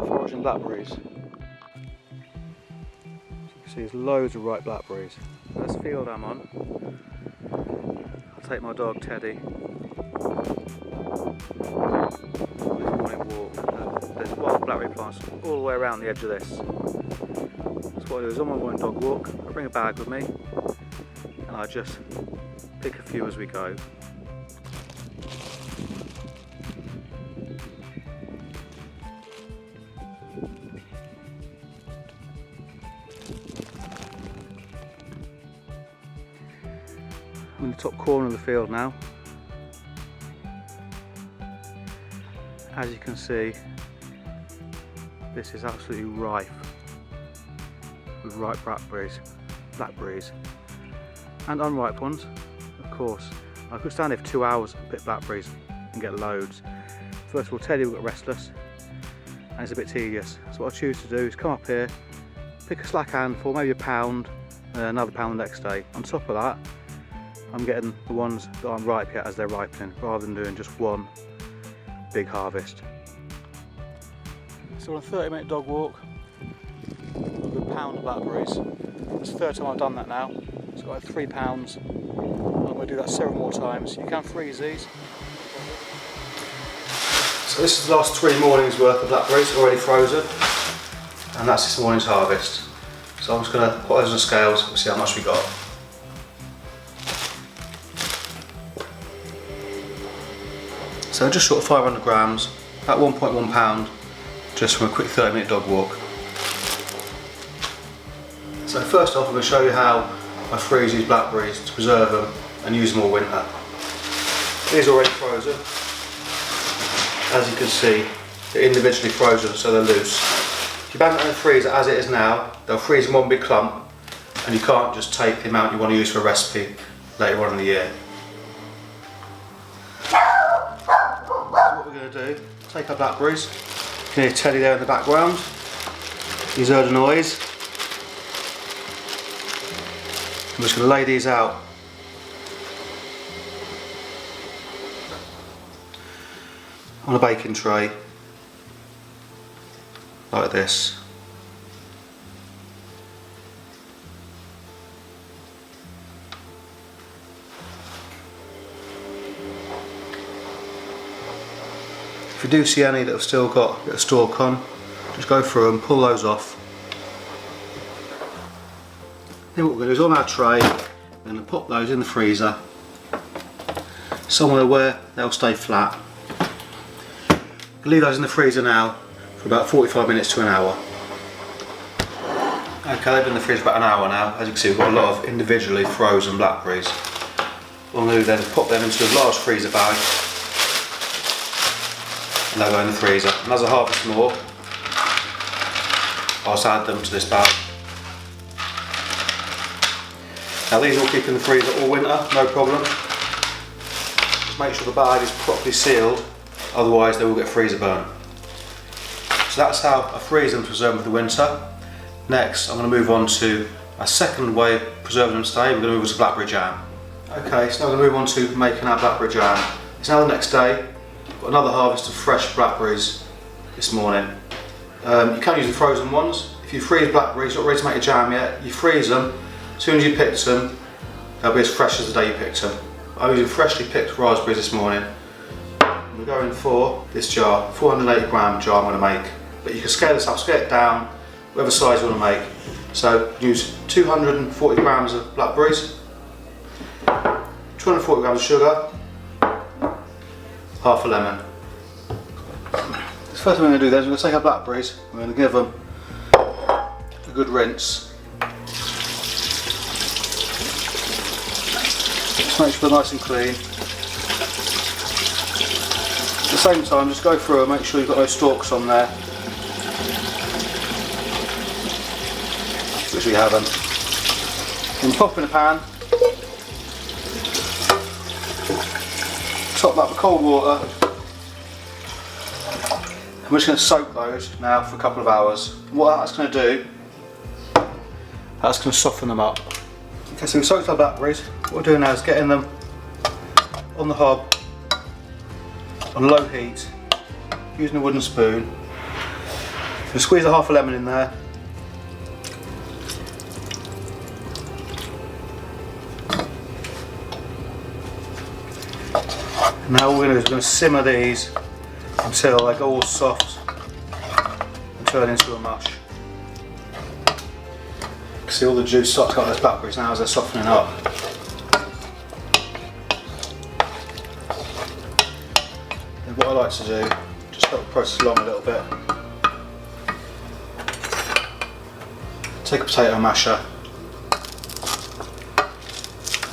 start foraging blackberries. As you can see, there's loads of ripe blackberries. First field I'm on, I'll take my dog Teddy on his morning walk. There's wild blackberry plants all the way around the edge of this. So what I do is on my morning dog walk, I bring a bag with me and I just pick a few as we go. I'm in the top corner of the field now. As you can see, this is absolutely rife with ripe blackberries, and unripe ones, of course. I could stand here for 2 hours and pick blackberries and get loads. First of all, Teddy will get restless and it's a bit tedious. So what I choose to do is come up here, pick a slack handful, maybe a pound, and another pound the next day. On top of that, I'm getting the ones that aren't ripe yet as they're ripening, rather than doing just one big harvest. So on a 30-minute dog walk, a good pound of blackberries. It's the third time I've done that now. It's got like 3 pounds. I'm going to do that several more times. You can freeze these. So this is the last 3 mornings worth of blackberries already frozen, and that's this morning's harvest. So I'm just going to put those on the scales and see how much we got. So just short of 500 grams, about 1.1 pound, just from a quick 30-minute dog walk. So first off, I'm going to show you how I freeze these blackberries to preserve them and use them all winter. These are already frozen. As you can see, they're individually frozen, so they're loose. If you bang it in the freezer as it is now, they'll freeze in one big clump, and you can't just take the amount you want to use for a recipe later on in the year. Do, take our blackberries. You can hear Teddy there in the background. He's heard a noise. I'm just going to lay these out on a baking tray like this. If you do see any that have still got a bit of stalk on, just go through them, pull those off. Then what we're going to do is on our tray, we're going to pop those in the freezer, somewhere where they'll stay flat. We'll leave those in the freezer now for about 45 minutes to an hour. Okay, they've been in the fridge for about an hour now. As you can see, we've got a lot of individually frozen blackberries. What we'll do then is pop them into a large freezer bag, and they'll go in the freezer. And as I harvest more, I'll just add them to this bag. Now these will keep in the freezer all winter, no problem. Just make sure the bag is properly sealed, otherwise they will get freezer burn. So that's how I freeze them to preserve them for the winter. Next, I'm going to move on to a second way of preserving them today. We're going to move on to blackberry jam. Okay, so now we're going to move on to making our blackberry jam. It's now the next day. Got another harvest of fresh blackberries this morning. You can use the frozen ones. If you freeze blackberries, not ready to make a jam yet, you freeze them. As soon as you picked them, they'll be as fresh as the day you picked them. I'm using freshly picked raspberries this morning. We're going for this jar, 480 gram jar I'm going to make. But you can scale this up, scale it down, whatever size you want to make. So use 240 grams of blackberries, 240 grams of sugar, half a lemon. The first thing we're going to do then is we're going to take our blackberries, we're going to give them a good rinse. Just make sure they're nice and clean. At the same time, just go through and make sure you've got no stalks on there, which we haven't. Then pop in a pan, top that with cold water. I'm just going to soak those now for a couple of hours. And what that's going to do, that's going to soften them up. Okay, so we've soaked our blackberries. What we're doing now is getting them on the hob on low heat, using a wooden spoon. Just squeeze a half a lemon in there. Now all we're going to do is we're going to simmer these until they go all soft and turn into a mush. See all the juice starts to come out of those blackberries now as they're softening up. And what I like to do, just help the process along a little bit. Take a potato masher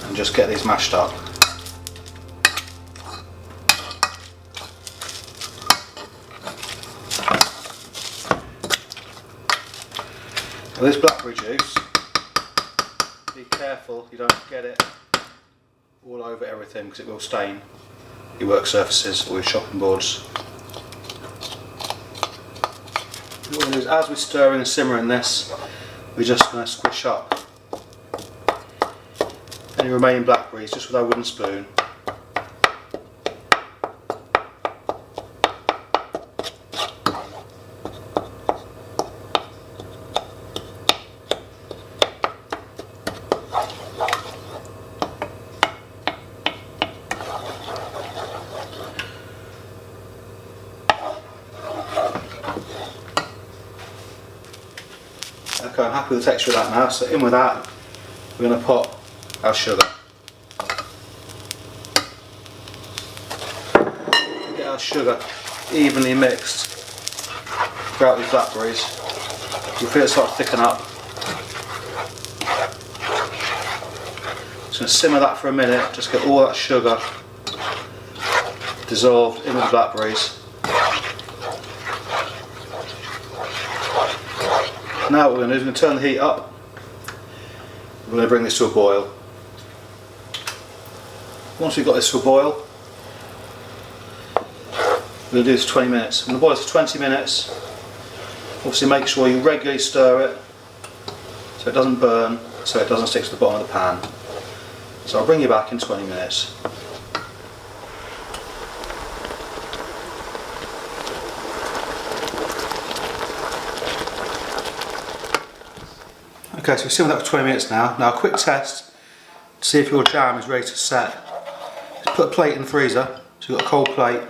and just get these mashed up. Now this blackberry juice, be careful you don't get it all over everything because it will stain your work surfaces or your chopping boards. What we'll do is as we're stirring and simmering this, we're just going to squish up any remaining blackberries just with our wooden spoon. Okay, I'm happy with the texture of that now, so in with that we're going to put our sugar. Get our sugar evenly mixed throughout these blackberries. You'll feel it start to thicken up. Just going to simmer that for a minute, just get all that sugar dissolved in with the blackberries. Now what we're going to do is we're going to turn the heat up. We're going to bring this to a boil. Once we've got this to a boil, we're going to do this for 20 minutes. We're going to boil this for 20 minutes. Obviously make sure you regularly stir it so it doesn't burn, so it doesn't stick to the bottom of the pan. So I'll bring you back in 20 minutes. Okay, so we've simmered that for 20 minutes now. Now a quick test to see if your jam is ready to set. Just put a plate in the freezer, so you've got a cold plate.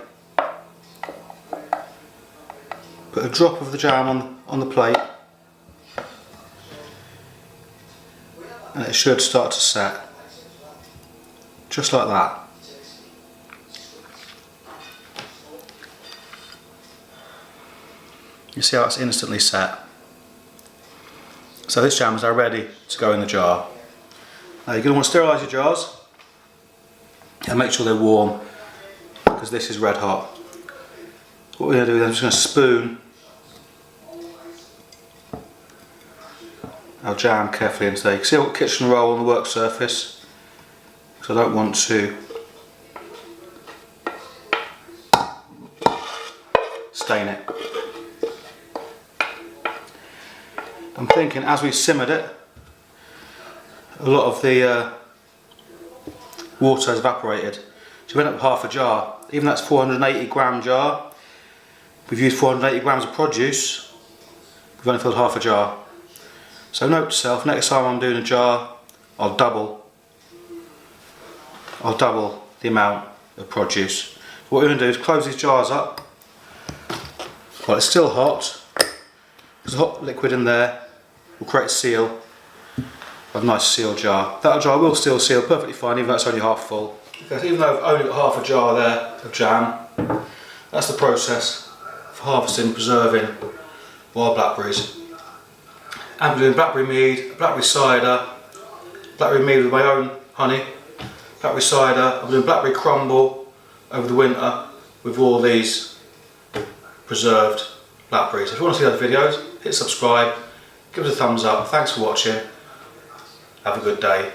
Put a drop of the jam on the plate and it should start to set. Just like that. You see how it's instantly set. So this jam is now ready to go in the jar. Now you're going to want to sterilise your jars and make sure they're warm because this is red hot. What we're going to do then is we're just going to spoon our jam carefully into there. You can see I've got kitchen roll on the work surface because I don't want to stain it. I'm thinking as we simmered it, a lot of the water has evaporated. So we went up with half a jar. Even that's 480 gram jar. We've used 480 grams of produce. We've only filled half a jar. So note to self, next time I'm doing a jar, I'll double the amount of produce. What we're going to do is close these jars up while it's still hot. There's hot liquid in there. We'll create a seal, a nice sealed jar. That jar will still seal perfectly fine even though it's only half full. Because even though I've only got half a jar there of jam, that's the process for harvesting, preserving wild blackberries. I'm doing blackberry mead, blackberry cider, blackberry mead with my own honey, blackberry cider. I'm doing blackberry crumble over the winter with all these preserved blackberries. If you want to see those videos, hit subscribe. Give us a thumbs up. Thanks for watching. Have a good day.